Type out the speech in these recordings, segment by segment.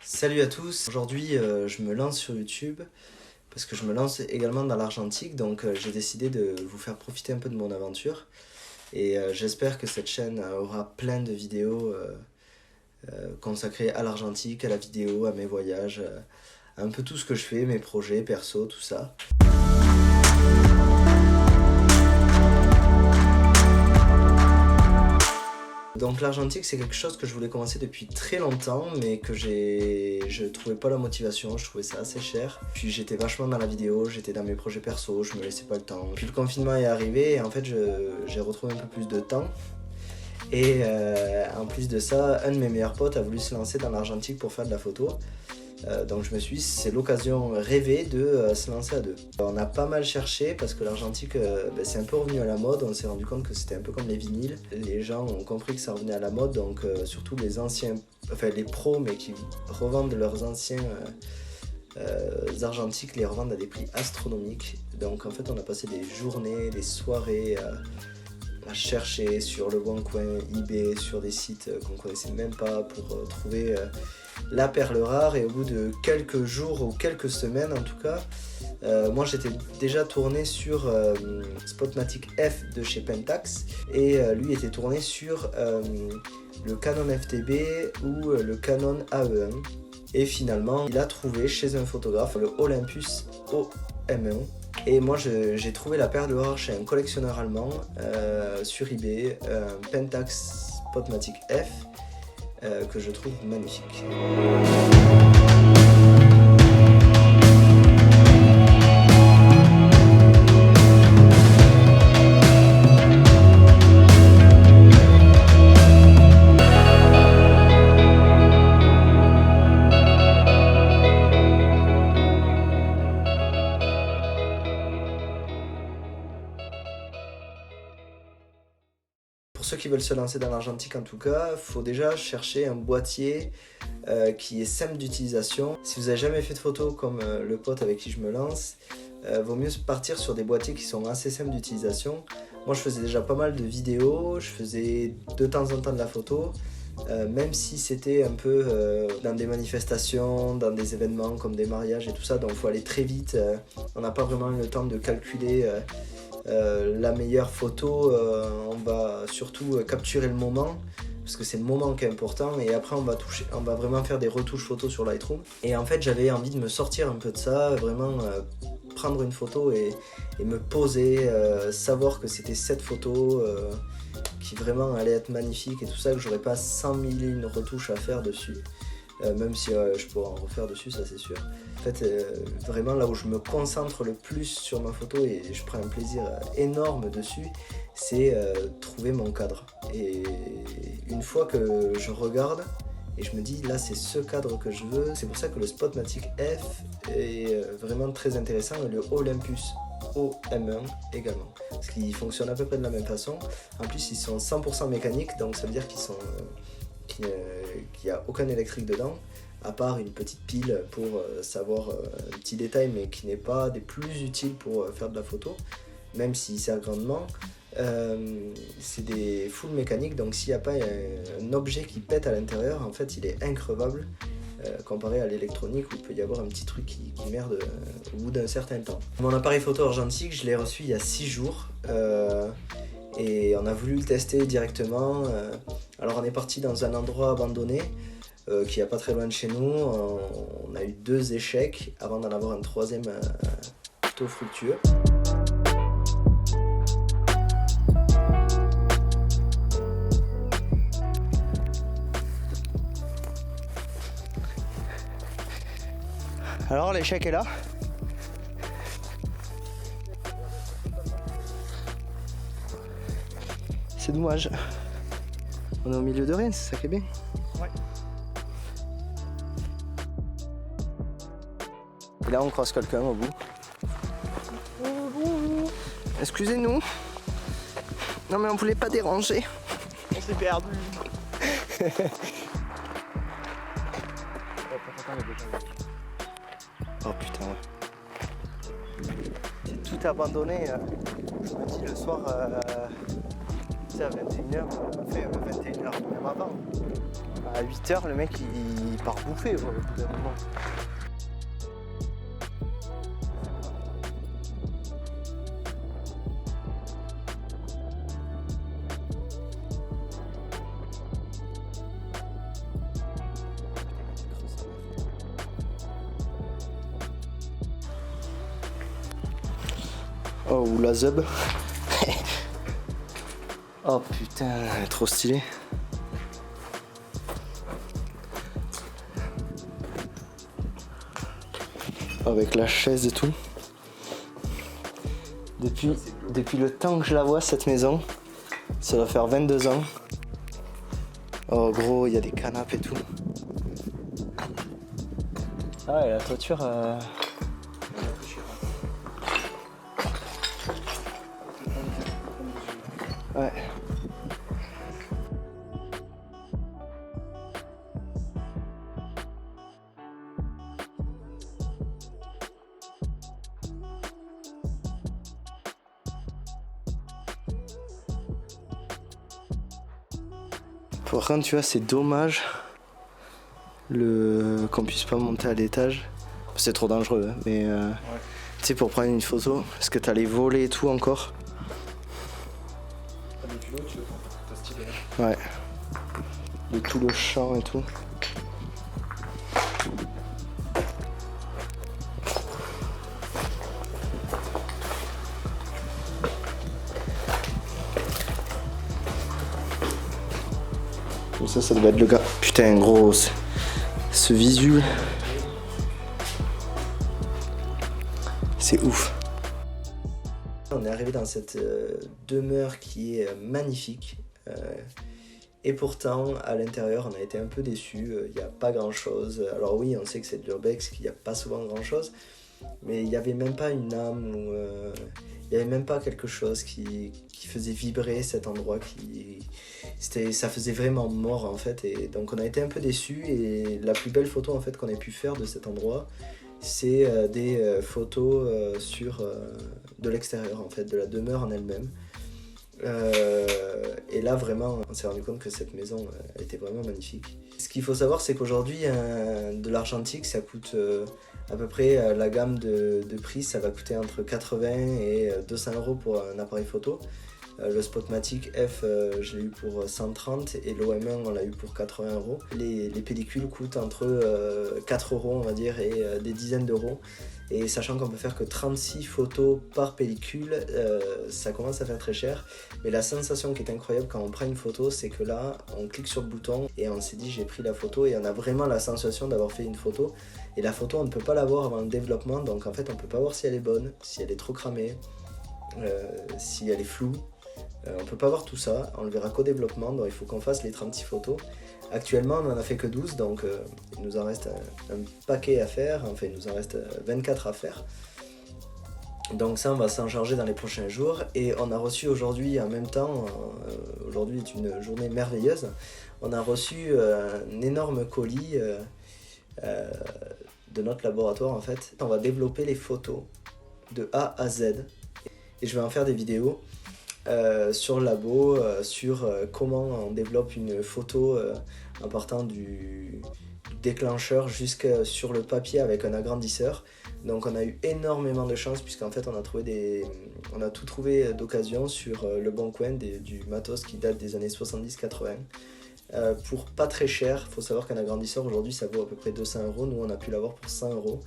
Salut à tous, aujourd'hui je me lance sur YouTube parce que je me lance également dans l'argentique, donc j'ai décidé de vous faire profiter un peu de mon aventure et j'espère que cette chaîne aura plein de vidéos consacrées à l'argentique, à la vidéo, à mes voyages, à un peu tout ce que je fais, mes projets perso, tout ça. Donc l'argentique c'est quelque chose que je voulais commencer depuis très longtemps mais que je trouvais pas la motivation, je trouvais ça assez cher. Puis j'étais vachement dans la vidéo, j'étais dans mes projets perso, je me laissais pas le temps. Puis le confinement est arrivé et en fait j'ai retrouvé un peu plus de temps. Et en plus de ça, un de mes meilleurs potes a voulu se lancer dans l'argentique pour faire de la photo. Donc je me suis dit c'est l'occasion rêvée de se lancer à deux. On a pas mal cherché parce que l'argentique c'est un peu revenu à la mode, on s'est rendu compte que c'était un peu comme les vinyles. Les gens ont compris que ça revenait à la mode, donc surtout les anciens, enfin les pros mais qui revendent leurs anciens argentiques, les revendent à des prix astronomiques. Donc en fait on a passé des journées, des soirées à chercher sur le bon coin, eBay, sur des sites qu'on connaissait même pas pour trouver la perle rare. Et au bout de quelques jours ou quelques semaines en tout cas, moi j'étais déjà tourné sur Spotmatic F de chez Pentax et lui était tourné sur le Canon FTB ou le Canon AE1. Et finalement il a trouvé chez un photographe le Olympus OM1. Et moi j'ai trouvé la perle rare chez un collectionneur allemand sur eBay, un Pentax Spotmatic F que je trouve magnifique. Pour ceux qui veulent se lancer dans l'argentique en tout cas, il faut déjà chercher un boîtier qui est simple d'utilisation. Si vous n'avez jamais fait de photos comme le pote avec qui je me lance, vaut mieux partir sur des boîtiers qui sont assez simples d'utilisation. Moi je faisais déjà pas mal de vidéos, je faisais de temps en temps de la photo, même si c'était un peu dans des manifestations, dans des événements comme des mariages et tout ça, donc il faut aller très vite, on n'a pas vraiment le temps de calculer la meilleure photo, on va surtout capturer le moment parce que c'est le moment qui est important et après on va vraiment faire des retouches photos sur Lightroom. Et en fait j'avais envie de me sortir un peu de ça, vraiment prendre une photo et me poser, savoir que c'était cette photo qui vraiment allait être magnifique et tout ça, que j'aurais pas 100 000 retouches à faire dessus. Même si je pourrais en refaire dessus, ça c'est sûr. En fait, vraiment là où je me concentre le plus sur ma photo et je prends un plaisir énorme dessus, c'est trouver mon cadre. Et une fois que je regarde et je me dis là c'est ce cadre que je veux, c'est pour ça que le Spotmatic F est vraiment très intéressant et le Olympus OM1 également. Parce qu'ils fonctionnent à peu près de la même façon. En plus ils sont 100% mécaniques, donc ça veut dire qu'ils sont... qu'il n'y a aucun électrique dedans, à part une petite pile pour savoir un petit détail, mais qui n'est pas des plus utiles pour faire de la photo, même s'il sert grandement. C'est des full mécaniques, donc s'il n'y a pas un objet qui pète à l'intérieur, en fait il est increvable, comparé à l'électronique où il peut y avoir un petit truc qui merde au bout d'un certain temps. Mon appareil photo argentique, je l'ai reçu il y a 6 jours. Et on a voulu le tester directement. Alors on est parti dans un endroit abandonné qui n'est pas très loin de chez nous. On a eu 2 échecs avant d'en avoir un troisième plutôt fructueux. Alors l'échec est là. C'est dommage. On est au milieu de rien, c'est ça qui est bien. Ouais. Et là on croise quelqu'un au bout. Excusez-nous. Non mais on voulait pas déranger. On s'est perdu. Oh putain ouais. C'est tout abandonné. Je me dis le soir... à 21h, fait 21h même avant. À 8h, le mec il part bouffer au bout d'un moment. Oh, ou la zub. Oh putain, trop stylé. Avec la chaise et tout. Depuis le temps que je la vois, cette maison, ça doit faire 22 ans. Oh gros, il y a des canapes et tout. Ah, et la toiture... Ouais. Par contre, tu vois, c'est dommage qu'on puisse pas monter à l'étage. C'est trop dangereux, hein, mais ouais. Tu sais, pour prendre une photo, parce que t'as les volets et tout encore. Ah, depuis l'eau, tu veux t'as stylé. Ouais. De tout le champ et tout. Comme ça doit être le gars. Putain, gros, ce visu. C'est ouf. On est arrivé dans cette demeure qui est magnifique. Et pourtant, à l'intérieur, on a été un peu déçus. Il n'y a pas grand-chose. Alors oui, on sait que c'est de l'urbex, qu'il n'y a pas souvent grand-chose. Mais il n'y avait même pas une âme ou... il n'y avait même pas quelque chose qui faisait vibrer cet endroit. Ça faisait vraiment mort en fait. Et donc on a été un peu déçus. Et la plus belle photo en fait qu'on ait pu faire de cet endroit, c'est des photos de l'extérieur en fait, de la demeure en elle-même. Et là vraiment on s'est rendu compte que cette maison elle était vraiment magnifique. Ce qu'il faut savoir, c'est qu'aujourd'hui de l'argentique ça coûte à peu près la gamme de prix, ça va coûter entre 80 et 200 € pour un appareil photo. Le Spotmatic F je l'ai eu pour 130 et l'OM1 on l'a eu pour 80 €. Les pellicules coûtent entre 4 € on va dire et des dizaines d'euros. Et sachant qu'on peut faire que 36 photos par pellicule, ça commence à faire très cher. Mais la sensation qui est incroyable quand on prend une photo, c'est que là, on clique sur le bouton et on s'est dit j'ai pris la photo et on a vraiment la sensation d'avoir fait une photo. Et la photo, on ne peut pas la voir avant le développement, donc en fait, on ne peut pas voir si elle est bonne, si elle est trop cramée, si elle est floue. On ne peut pas voir tout ça, on le verra qu'au développement, donc il faut qu'on fasse les 36 photos. Actuellement, on n'en a fait que 12, donc il nous en reste un paquet à faire, enfin il nous en reste 24 à faire. Donc ça, on va s'en charger dans les prochains jours. Et on a reçu aujourd'hui, en même temps, aujourd'hui est une journée merveilleuse, on a reçu un énorme colis de notre laboratoire en fait. On va développer les photos de A à Z et je vais en faire des vidéos. Sur le labo, sur comment on développe une photo en partant du déclencheur jusqu'à sur le papier avec un agrandisseur. Donc on a eu énormément de chance puisqu'en fait on a tout trouvé d'occasion sur le bon coin du matos qui date des années 70-80. Pour pas très cher, il faut savoir qu'un agrandisseur aujourd'hui ça vaut à peu près 200 €, nous on a pu l'avoir pour 100 €.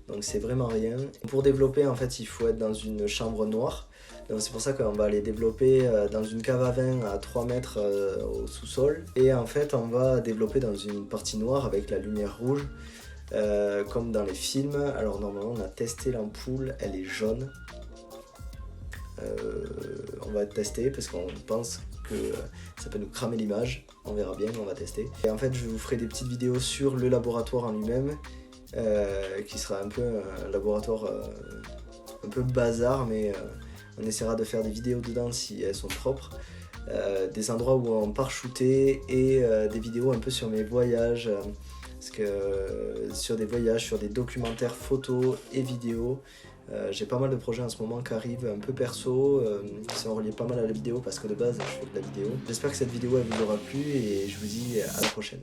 Donc c'est vraiment rien. Pour développer en fait il faut être dans une chambre noire. Donc c'est pour ça qu'on va les développer dans une cave à vin à 3 mètres au sous-sol. Et en fait on va développer dans une partie noire avec la lumière rouge comme dans les films. Alors normalement on a testé l'ampoule, elle est jaune. On va tester parce qu'on pense que ça peut nous cramer l'image. On verra bien, on va tester. Et en fait je vous ferai des petites vidéos sur le laboratoire en lui-même. Qui sera un peu un laboratoire un peu bazar, mais on essaiera de faire des vidéos dedans si elles sont propres, des endroits où on part shooter et des vidéos un peu sur mes voyages, parce que sur des voyages, sur des documentaires photos et vidéos. J'ai pas mal de projets en ce moment qui arrivent un peu perso, qui sont reliés pas mal à la vidéo parce que de base je fais de la vidéo. J'espère que cette vidéo elle vous aura plu et je vous dis à la prochaine.